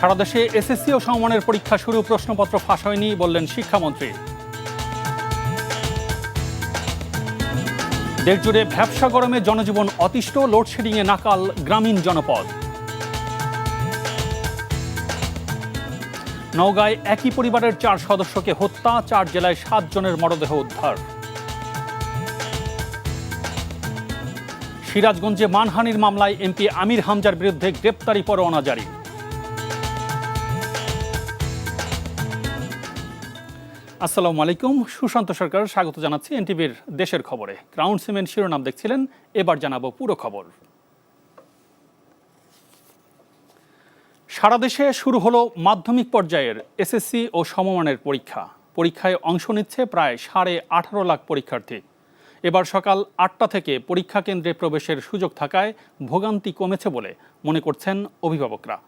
সারা দেশে এসএসসি ও সমমানের পরীক্ষা শুরু, প্রশ্নপত্র ফাঁস হয়নি বললেন শিক্ষামন্ত্রী। দেশজুড়ে ভ্যাপসা গরমে জনজীবন অতিষ্ঠ, লোডশেডিংয়ে নাকাল গ্রামীণ জনপদ। নওগাঁয় একই পরিবারের 4 সদস্যকে হত্যা, 4 জেলায় 7 জনের মরদেহ উদ্ধার। সিরাজগঞ্জে মানহানির মামলায় এমপি আমির হামজার বিরুদ্ধে গ্রেপ্তারি পরোয়ানা জারি। আসসালামু আলাইকুম, সুশান্ত সরকার স্বাগত জানাচ্ছি এনটিভির দেশের খবরে। গ্রাউন্ড সিমেন্ট শিরোনাম দেখছিলেন, এবার জানাবো পুরো খবর। সারা দেশে শুরু হলো মাধ্যমিক পর্যায়ের এসএসসি ও সমমানের পরীক্ষা। পরীক্ষায় অংশ নিচ্ছে প্রায় 18.5 লাখ পরীক্ষার্থী। এবার সকাল 8টা থেকে পরীক্ষা কেন্দ্রে প্রবেশের সুযোগ থাকায় ভোগান্তি কমেছে বলে মনে করছেন অভিভাবকরা।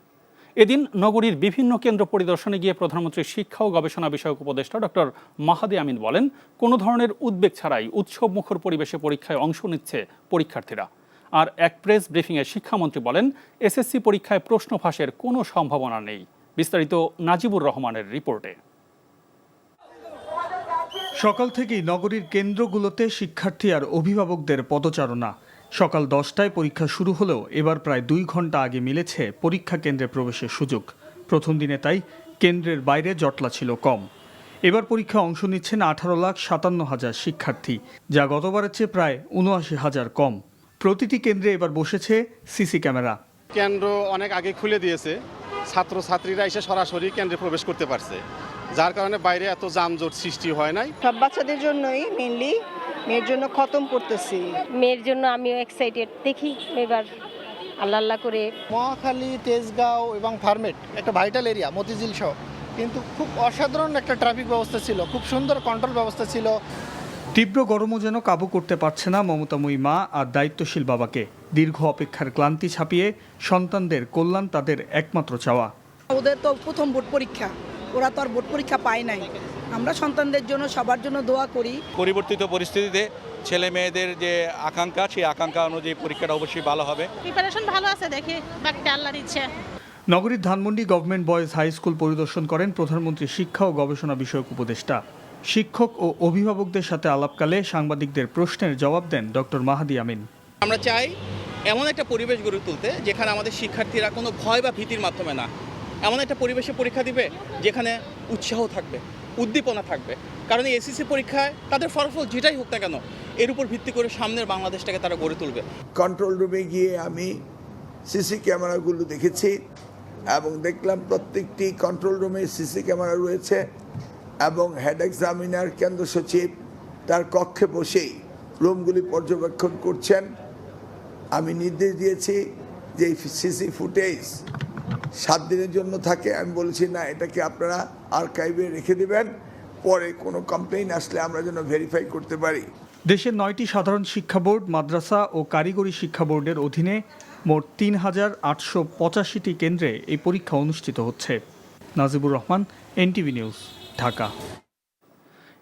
এদিন নগরীর বিভিন্ন কেন্দ্র পরিদর্শনে গিয়ে প্রধানমন্ত্রীর শিক্ষা ও গবেষণা বিষয়ক উপদেষ্টা ডক্টর মাহাদি আমিন বলেন, কোনো ধরনের উদ্বেগ ছাড়াই উৎসবমুখর পরিবেশে পরীক্ষায় অংশ নিচ্ছে পরীক্ষার্থীরা। আর এক প্রেস ব্রিফিংয়ে শিক্ষামন্ত্রী বলেন, এসএসসি পরীক্ষায় প্রশ্ন ফাঁসের কোনো সম্ভাবনা নেই। বিস্তারিত নাজিবুর রহমানের রিপোর্টে। সকাল থেকেই নগরীর কেন্দ্রগুলোতে শিক্ষার্থী আর অভিভাবকদের পদচারণা। সকাল 10টায় পরীক্ষা শুরু হলেও এবার প্রায় 2 ঘন্টা আগে মিলেছে পরীক্ষা কেন্দ্রে প্রবেশের সুযোগ। প্রথম দিনে তাই কেন্দ্রের বাইরে জটলা ছিল কম। এবার পরীক্ষায় অংশ নিচ্ছেন 18,57,000 শিক্ষার্থী, যা গতবারের চেয়ে প্রায় 79,000 কম। প্রতিটি কেন্দ্রে এবার বসেছে সিসি ক্যামেরা। কেন্দ্র অনেক আগে খুলে দিয়েছে, ছাত্রছাত্রীরা এসে সরাসরি কেন্দ্রে প্রবেশ করতে পারছে, যার কারণে বাইরে এত যানজট সৃষ্টি হয় নাই। সব বাচ্চাদের জন্যই মেইনলি, মেয়ের জন্য খতম করতেছি। মেয়ের জন্য আমিও এক্সাইটেড, দেখি এবার আল্লাহ আল্লাহ করে। মহাখালী, তেজগাঁও এবং ফার্মেট একটা ভাইটাল এরিয়া, মতিঝিল সহ, কিন্তু খুব অসাধারণ একটা ট্রাফিক ব্যবস্থা ছিল, খুব সুন্দর কন্ট্রোল ব্যবস্থা ছিল। তীব্র গরমও যেন কাবু করতে পারছে না মমতাময়ী মা আর দায়িত্বশীল বাবাকে। দীর্ঘ অপেক্ষার ক্লান্তি ছাপিয়ে সন্তানদের কল্যাণ তাদের একমাত্র চাওয়া। ওদের তো প্রথম বোর্ড পরীক্ষা, ওরা তো আর বোর্ড পরীক্ষা পায় নাই। আমরা সন্তানদের জন্য, সবার জন্য দোয়া করি। পরিবর্তিত পরিস্থিতিতে ছেলে মেয়েদের যে আকাঙ্ক্ষা, সেই আকাঙ্ক্ষা অনুযায়ী পরীক্ষাটা অবশ্যই ভালো হবে। প্রিপারেশন ভালো আছে, দেখি বাকিটা আল্লাহর ইচ্ছা। নগরীর Dhanmondi government boys high school পরিদর্শন করেন প্রধানমন্ত্রী শিক্ষা ও গবেষণা বিষয়ক উপদেষ্টা। শিক্ষক ও অভিভাবকদের সাথে আলাপকালে সাংবাদিকদের প্রশ্নের জবাব দেন ডক্টর মাহাদি আমিন। আমরা চাই এমন একটা পরিবেশ গড়ে তুলতে যেখানে আমাদের শিক্ষার্থীরা কোনো ভয় বা ভীতির মাধ্যমে না, এমন একটা পরিবেশে পরীক্ষা দিবে যেখানে উৎসাহ থাকবে, উদ্দীপনা থাকবে। কারণ এই এসএসসি পরীক্ষায় তাদের ফলাফল যেটাই হোক না কেন, এর উপর ভিত্তি করে সামনের বাংলাদেশটাকে তারা গড়ে তুলবে। কন্ট্রোল রুমে গিয়ে আমি সিসি ক্যামেরাগুলো দেখেছি এবং দেখলাম প্রত্যেকটি কন্ট্রোল রুমে সিসি ক্যামেরা রয়েছে এবং হেড এক্সামিনার, কেন্দ্র সচিব তার কক্ষে বসেই রুমগুলি পর্যবেক্ষণ করছেন। আমি নির্দেশ দিয়েছি যে সিসি ফুটেজ 7 দিনের জন্য থাকে। আমি বলেছি না, এটাকে আপনারা আর্কাইভে রেখে দেবেন, পরে কোনো কমপ্লেইন আসলে আমরা যেন ভেরিফাই করতে পারি। দেশের 9টি সাধারণ শিক্ষা বোর্ড, মাদ্রাসা ও কারিগরি শিক্ষা বোর্ডের অধীনে মোট 3,885টি কেন্দ্রে এই পরীক্ষা অনুষ্ঠিত হচ্ছে। Najibur Rahman, NTV news, Dhaka.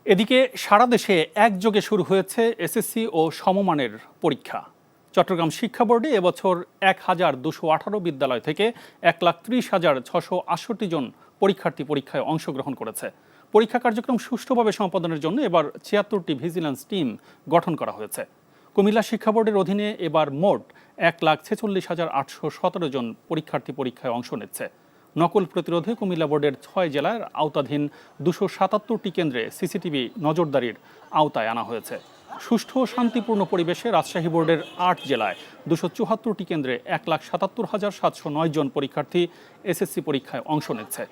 এদিকে সারা দেশে একযোগে শুরু হয়েছে এসএসসি ও সমমানের পরীক্ষা। চট্টগ্রাম শিক্ষা বোর্ডে এবছর 1,218 বিদ্যালয় থেকে 1,30,668 জন পরীক্ষার্থী পরীক্ষায় অংশগ্রহণ করেছে। পরীক্ষা কার্যক্রম সুষ্ঠুভাবে সম্পাদনের জন্য এবার 76টি ভিজিলেন্স টিম গঠন করা হয়েছে। কুমিল্লা শিক্ষা বোর্ডের অধীনে এবার মোট 1,46,817 জন পরীক্ষার্থী পরীক্ষায় অংশ নিচ্ছে। নকল প্রতিরোধে কুমিল্লা বোর্ডের 6 জেলার আওতাধীন 277টি কেন্দ্রে সিসিটিভি নজরদারির আওতায় আনা হয়েছে। সুষ্ঠু ও শান্তিপূর্ণ পরিবেশে রাজশাহী বোর্ডের 8 জেলায় 274টি কেন্দ্রে 1,77,709 জন পরীক্ষার্থী এসএসসি পরীক্ষায় অংশ নিচ্ছে।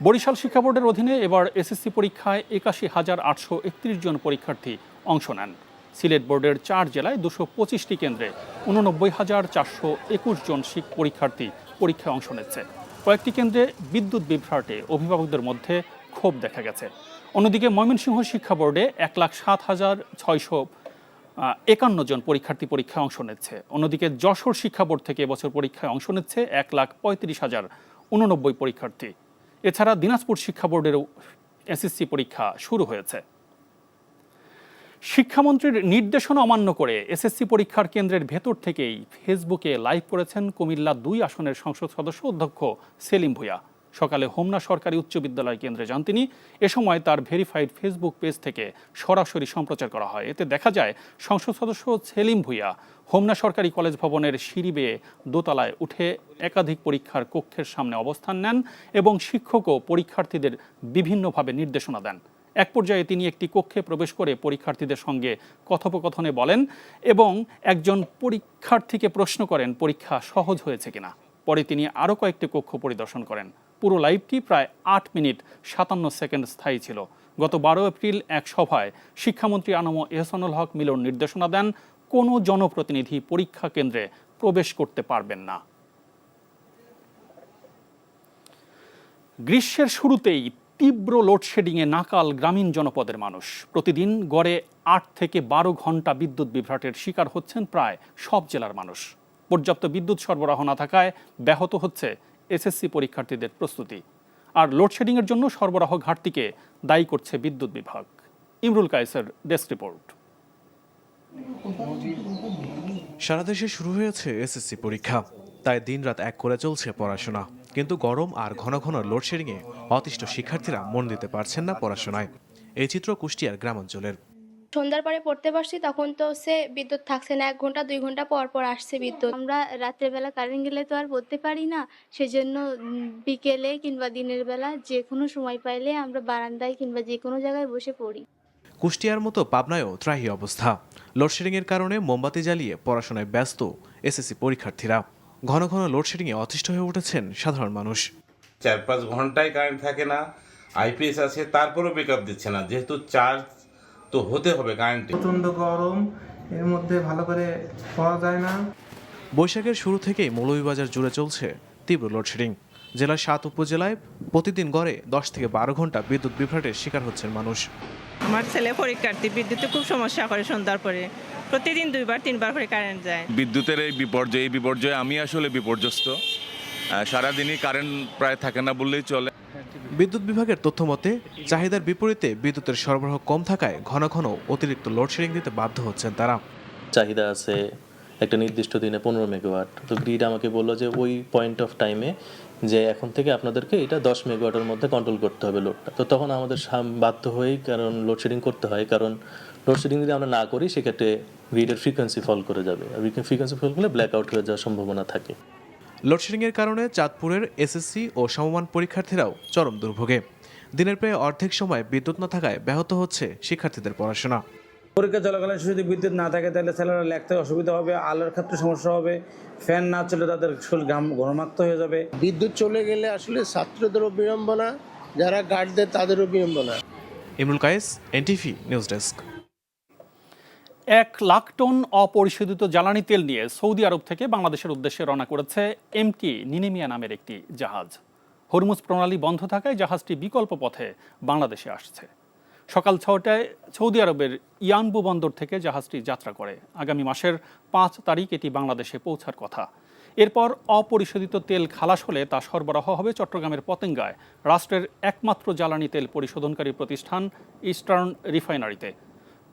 বরিশাল শিক্ষা বোর্ডের অধীনে এবার এসএসসি পরীক্ষায় 81,831 জন পরীক্ষার্থী অংশ নেন। সিলেট বোর্ডের 4 জেলায় 225টি কেন্দ্রে 89,421 জন পরীক্ষার্থী পরীক্ষায় অংশ নিচ্ছে। কয়েকটি কেন্দ্রে বিদ্যুৎ বিভ্রাটে অভিভাবকদের মধ্যে ক্ষোভ দেখা গেছে। অন্যদিকে ময়মনসিংহ শিক্ষা বোর্ডে 1,07,651 জন পরীক্ষার্থী পরীক্ষায় অংশ নিচ্ছে। অন্যদিকে যশোর শিক্ষা বোর্ড থেকে এবছর পরীক্ষায় অংশ নিচ্ছে 1,35,089 পরীক্ষার্থী। এছাড়া দিনাজপুর শিক্ষা বোর্ডেরও এসএসসি পরীক্ষা শুরু হয়েছে। শিক্ষামন্ত্রীর নির্দেশনা অমান্য করে এসএসসি পরীক্ষার কেন্দ্রের ভেতর থেকেই ফেসবুকে লাইভ করেছেন কুমিল্লা 2 আসনের সংসদ সদস্য অধ্যক্ষ সেলিম ভূঁইয়া। সকালে হোমনা সরকারি উচ্চ বিদ্যালয় কেন্দ্রে যান তিনি। এ সময় তার ভেরিফাইড ফেসবুক পেজ থেকে সরাসরি সম্প্রচার করা হয়। এতে দেখা যায় সংসদ সদস্য সেলিম ভুঁইয়া হোমনা সরকারি কলেজ ভবনের সিঁড়ি বেয়ে দোতলায় উঠে একাধিক পরীক্ষার কক্ষের সামনে অবস্থান নেন এবং শিক্ষক ও পরীক্ষার্থীদের বিভিন্নভাবে নির্দেশনা দেন। এক পর্যায়ে তিনি একটি কক্ষে প্রবেশ করে পরীক্ষার্থীদের সঙ্গে কথোপকথনে বলেন এবং একজন পরীক্ষার্থীকে প্রশ্ন করেন পরীক্ষা সহজ হয়েছে কিনা। পরে তিনি আরও কয়েকটি কক্ষ পরিদর্শন করেন। পুরো লাইভটি প্রায় 8 মিনিট 57 সেকেন্ড স্থায়ী ছিল। গত 12 এপ্রিল এক সভায় শিক্ষামন্ত্রী আনম এহসানুল হক মিলন নির্দেশনা দেন কোনো জনপ্রতিনিধি পরীক্ষা কেন্দ্রে প্রবেশ করতে পারবেন না। গ্রীষ্মের শুরুতেই তীব্র লোডশেডিংয়ে নাকাল গ্রামীণ জনপদের মানুষ। প্রতিদিন গড়ে 8 থেকে 12 ঘন্টা বিদ্যুৎ বিভ্রাটের শিকার হচ্ছেন প্রায় সব জেলার মানুষ। পর্যাপ্ত বিদ্যুৎ সরবরাহ না থাকায় ব্যাহত হচ্ছে এসএসসি পরীক্ষার্থীদের প্রস্তুতি। আর লোডশেডিংয়ের জন্য সরবরাহ ঘাটতিকে দায়ী করছে বিদ্যুৎ বিভাগ। ইমরুল কায়েসের ডেস্ক রিপোর্ট। সারা দেশে শুরু হয়েছে এসএসসি পরীক্ষা, তাই দিনরাত এক করে চলছে পড়াশোনা। কিন্তু গরম আর ঘন ঘন লোডশেডিংয়ে অতিষ্ঠ শিক্ষার্থীরা মন দিতে পারছেন না পড়াশোনায়। এই চিত্র কুষ্টিয়ার গ্রামাঞ্চলের। সন্ধ্যার পরে পড়তে বসছি, তখন তো বিদ্যুৎ থাকছে না, 1 ঘন্টা 2 ঘন্টা পর পর আসছে বিদ্যুৎ। আমরা রাত্রেবেলা কারেন্ট গেলে তো আর পড়তে পারি না, সেজন্য বিকেলে কিংবা দিনের বেলা যে কোনো সময় পাইলে আমরা বারান্দায় কিংবা যে কোনো জায়গায় বসে পড়ি। কুষ্টিয়ার মতো পাবনায়ও ত্রাহি অবস্থা। লোডশেডিংয়ের কারণে মোমবাতি জ্বালিয়ে পড়াশোনায় ব্যস্ত এসএসসি পরীক্ষার্থীরা। ঘন ঘন লোডশেডিংয়ে অতিষ্ঠ হয়ে উঠেছেন সাধারণ মানুষ। 4-5 ঘন্টায় কারেন্ট থাকে না, আইপিএস আছে, তারপরও ব্যাকআপ দিচ্ছে না। যেহেতু চার্জ তো হতে হবে কারেন্টে। প্রচণ্ড গরম, এর মধ্যে ভালো করে পড়া যায় না। বৈশাখের শুরু থেকেই মৌলভীবাজার জুড়ে চলছে তীব্র লোডশেডিং। জেলার 7 উপজেলায় প্রতিদিন গড়ে 10 থেকে 12 ঘন্টা বিদ্যুৎ বিভ্রাটের শিকার হচ্ছেন মানুষ। আমার ছেলে পরীক্ষার্থী, বিদ্যুতে খুব সমস্যা করে। সন্ধ্যার পরে প্রতিদিন 2-3 করে কারেন্ট যায়। বিদ্যুতের এই বিপর্যয়ে আমি আসলে বিপর্যস্ত। সারাদিনই কারেন্ট প্রায় থাকে না বললেই চলে। বিদ্যুৎ বিভাগের তথ্য মতে চাহিদার বিপরীতে বিদ্যুতের সরবরাহ কম থাকায় ঘন ঘন অতিরিক্ত লোডশেডিং দিতে বাধ্য হচ্ছেন তারা। চাহিদা আছে একটা নির্দিষ্ট দিনে 15 মেগাওয়াট, তো গ্রিড আমাকে বললো যে ওই পয়েন্ট অফ টাইমে যে এখন থেকে আপনাদেরকে এটা 10 মেগাওয়াটের মধ্যে কন্ট্রোল করতে হবে লোডটা। তো তখন আমাদের বাধ্য হয়েই কারণ লোডশেডিং করতে হয়, কারণ লোডশেডিং যদি আমরা না করি সেক্ষেত্রে গ্রিডের ফ্রিকোয়েন্সি ফল করে যাবে, আর ফ্রিকোয়েন্সি ফল করলে ব্ল্যাক আউট হয়ে যাওয়ার সম্ভাবনা থাকে। লোডশেডিংয়ের কারণে চাঁদপুরের এসএসসি ও সমমান পরীক্ষার্থীরাও চরম দুর্ভোগে। দিনের প্রায় অর্ধেক সময় বিদ্যুৎ না থাকায় ব্যাহত হচ্ছে শিক্ষার্থীদের পড়াশোনা। পরীক্ষা চলাকালীন যদি বিদ্যুৎ না থাকে তাহলে ছেলেরা লিখতে অসুবিধা হবে, আলোর ক্ষেত্রে সমস্যা হবে, ফ্যান না চলে তাদের শরীর ঘর্মাক্ত হয়ে যাবে। বিদ্যুৎ চলে গেলে আসলে ছাত্রদেরও বিড়ম্বনা, যারা গার্ডদের তাদেরও বিড়ম্বনা। Imrul Kayes, NTV news desk. 1 lakh ton অপরিশোধিত জ্বালানি তেল নিয়ে সৌদি আরব থেকে বাংলাদেশের উদ্দেশ্যে রওনা করেছে এমটি নিনেমিয়া নামের একটি জাহাজ। হরমুজ প্রণালী বন্ধ থাকায় জাহাজটি বিকল্প পথে বাংলাদেশে আসছে। সকাল 6টায় সৌদি আরবের ইয়ানবু বন্দর থেকে জাহাজটি যাত্রা করে। আগামী মাসের 5 তারিখ এটি বাংলাদেশে পৌঁছার কথা। এরপর অপরিশোধিত তেল খালাস হলে তা সরবরাহ হবে চট্টগ্রামের পতেঙ্গায় রাষ্ট্রের একমাত্র জ্বালানি তেল পরিশোধনকারী প্রতিষ্ঠান ইস্টার্ন রিফাইনারিতে।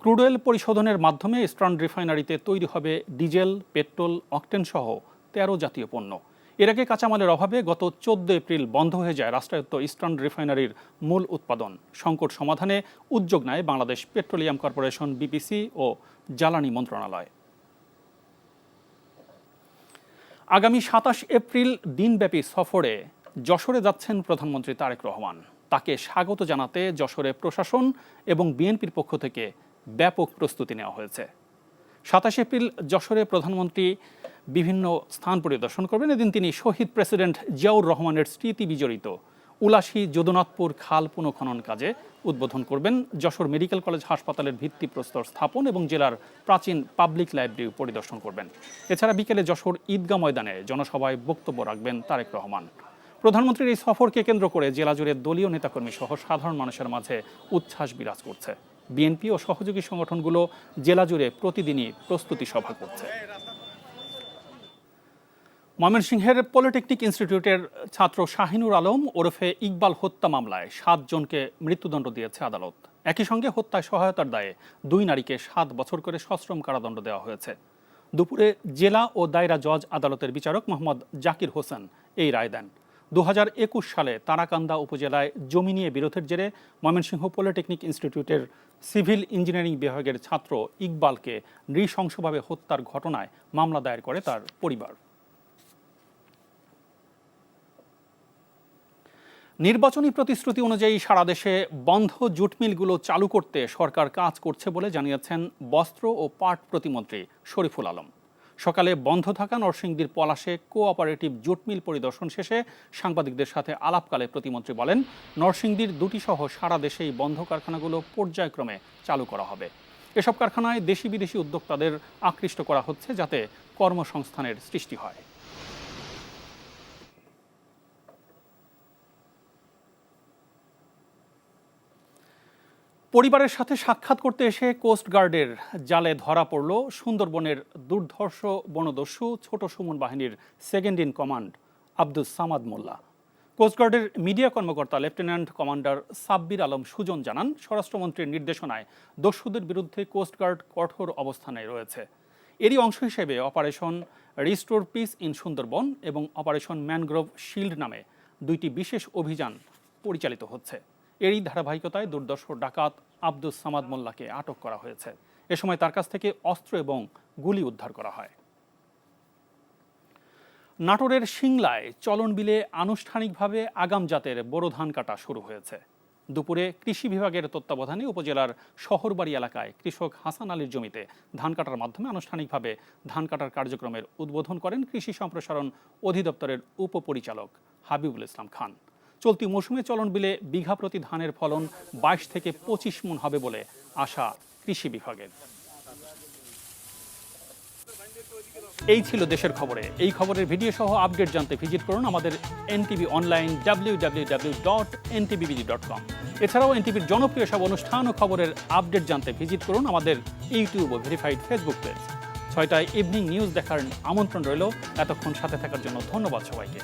ক্রুড অয়েল পরিশোধনের মাধ্যমে ইস্টার্ন রিফাইনারিতে তৈরি হবে ডিজেল, পেট্রোল, অকটেন সহ 13 জাতীয় পণ্য। এর আগে কাঁচামালের অভাবে গত 14 এপ্রিল বন্ধ হয়ে যায় রাষ্ট্রায়ত্ত ইস্টার্ন রিফাইনারির মূল উৎপাদন। সংকট সমাধানে উদ্যোগ নেয় বাংলাদেশ পেট্রোলিয়াম কর্পোরেশন, বিপিসি ও জ্বালানি মন্ত্রণালয়। আগামী 27 এপ্রিল দিনব্যাপী সফরে যশোরে যাচ্ছেন প্রধানমন্ত্রী তারেক রহমান। তাকে স্বাগত জানাতে যশোরে প্রশাসন এবং বিএনপির পক্ষ থেকে ব্যাপক প্রস্তুতি নেওয়া হয়েছে। 27 এপ্রিল যশোরে প্রধানমন্ত্রী বিভিন্ন স্থান পরিদর্শন করবেন। এদিন তিনি শহীদ প্রেসিডেন্ট জিয়াউর রহমানের স্মৃতি বিজড়িত উলাশী যদুনাথপুর খাল পুনঃখনন কাজে উদ্বোধন করবেন। যশোর মেডিকেল কলেজ হাসপাতালের ভিত্তিপ্রস্তর স্থাপন এবং জেলার প্রাচীন পাবলিক লাইব্রেরি পরিদর্শন করবেন। এছাড়া বিকেলে যশোর ঈদগাহ ময়দানে জনসভায় বক্তব্য রাখবেন তারেক রহমান। প্রধানমন্ত্রীর এই সফরকে কেন্দ্র করে জেলা জুড়ে দলীয় নেতাকর্মী সহ সাধারণ মানুষের মাঝে উচ্ছ্বাস বিরাজ করছে। বিএনপি ও সহযোগী সংগঠনগুলো জেলা জুড়ে প্রতিদিনই প্রস্তুতি সভা করছে। ময়মনসিংহের পলিটেকনিক ইনস্টিটিউটের ছাত্র শাহিনুর আলম ওরফে ইকবাল হত্যা মামলায় 7 জনকে মৃত্যুদণ্ড দিয়েছে আদালত। একই সঙ্গে হত্যায় সহায়তার দায়ে 2 নারীকে 7 বছর করে সশ্রম কারাদণ্ড দেওয়া হয়েছে। দুপুরে জেলা ও দায়রা জজ আদালতের বিচারক মোহাম্মদ জাকির হোসেন এই রায় দেন। 2021 সালে তারাকান্দা উপজেলায় জমি নিয়ে বিরোধের জেরে ময়মনসিংহ পলিটেকনিক ইনস্টিটিউটের সিভিল ইঞ্জিনিয়ারিং বিভাগের ছাত্র ইকবালকে নৃশংসভাবে হত্যার ঘটনায় মামলা দায়ের করে তার পরিবার। নির্বাচনী প্রতিশ্রুতি অনুযায়ী সারা দেশে বন্ধ জুট মিলগুলো চালু করতে সরকার কাজ করছে বলে জানিয়েছেন বস্ত্র ও পাট প্রতিমন্ত্রী শরীফুল আলম। সকালে বন্ধ থাকা নরসিংদীর পলাশে কোঅপারেটিভ জুট মিল পরিদর্শন শেষে সাংবাদিকদের সাথে আলাপকালে প্রতিমন্ত্রী বলেন, নরসিংদীর 2টি সহ সারা দেশেই বন্ধ কারখানাগুলো পর্যায়ক্রমে চালু করা হবে। এসব কারখানায় দেশি বিদেশি উদ্যোক্তাদের আকৃষ্ট করা হচ্ছে যাতে কর্মসংস্থানের সৃষ্টি হয়। পরিবারের সাথে সাক্ষাৎ করতে এসে কোস্টগার্ডের জালে ধরা পড়ল সুন্দরবনের দুর্ধর্ষ বনদস্যু ছোট সুমন বাহিনীর second in command Abdus Samad Molla. কোস্টগার্ডের মিডিয়া কর্মকর্তা লেফটেন্যান্ট কমান্ডার সাব্বির আলম সুজন জানান, স্বরাষ্ট্রমন্ত্রীর নির্দেশনায় দস্যুদের বিরুদ্ধে কোস্টগার্ড কঠোর অবস্থানে রয়েছে। এরই অংশ হিসেবে operation restore piece in Sundarban এবং অপারেশন ম্যানগ্রোভ শিল্ড নামে 2টি বিশেষ অভিযান পরিচালিত হচ্ছে। এরই ধারাবাহিকতায় দুর্ধর্ষ ডাকাত আব্দুস সামাদ মোল্লাকে আটক করা হয়েছে। এ সময় তার কাছ থেকে অস্ত্র এবং গুলি উদ্ধার করা হয়। নাটোরের সিংলায় চলন বিলে আনুষ্ঠানিকভাবে আগাম জাতের বোরো ধান কাটা শুরু হয়েছে। দুপুরে কৃষি বিভাগের তত্ত্বাবধানে উপজেলার শহরবাড়ি এলাকায় কৃষক হাসান আলীর জমিতে ধান কাটার মাধ্যমে আনুষ্ঠানিকভাবে ধান কাটার কার্যক্রমের উদ্বোধন করেন কৃষি সম্প্রসারণ অধিদপ্তরের উপপরিচালক হাবিবুল ইসলাম খান। চলতি মৌসুমে চলন বিলে বিঘা প্রতি ধানের ফলন 22 থেকে 25 মণ হবে বলে আশা কৃষি বিভাগের। এই ছিল দেশের খবরে। এই খবরের ভিডিও সহ আপডেট জানতে ভিজিট করুন আমাদের এনটিভি অনলাইন www.ntbbd.com। এছাড়াও এনটিভির জনপ্রিয় সব অনুষ্ঠান ও খবরের আপডেট জানতে ভিজিট করুন আমাদের ইউটিউব ও ভেরিফাইড ফেসবুক পেজ। 6টায় ইভিনিং নিউজ দেখার আমন্ত্রণ রইল। এতক্ষণ সাথে থাকার জন্য ধন্যবাদ সবাইকে।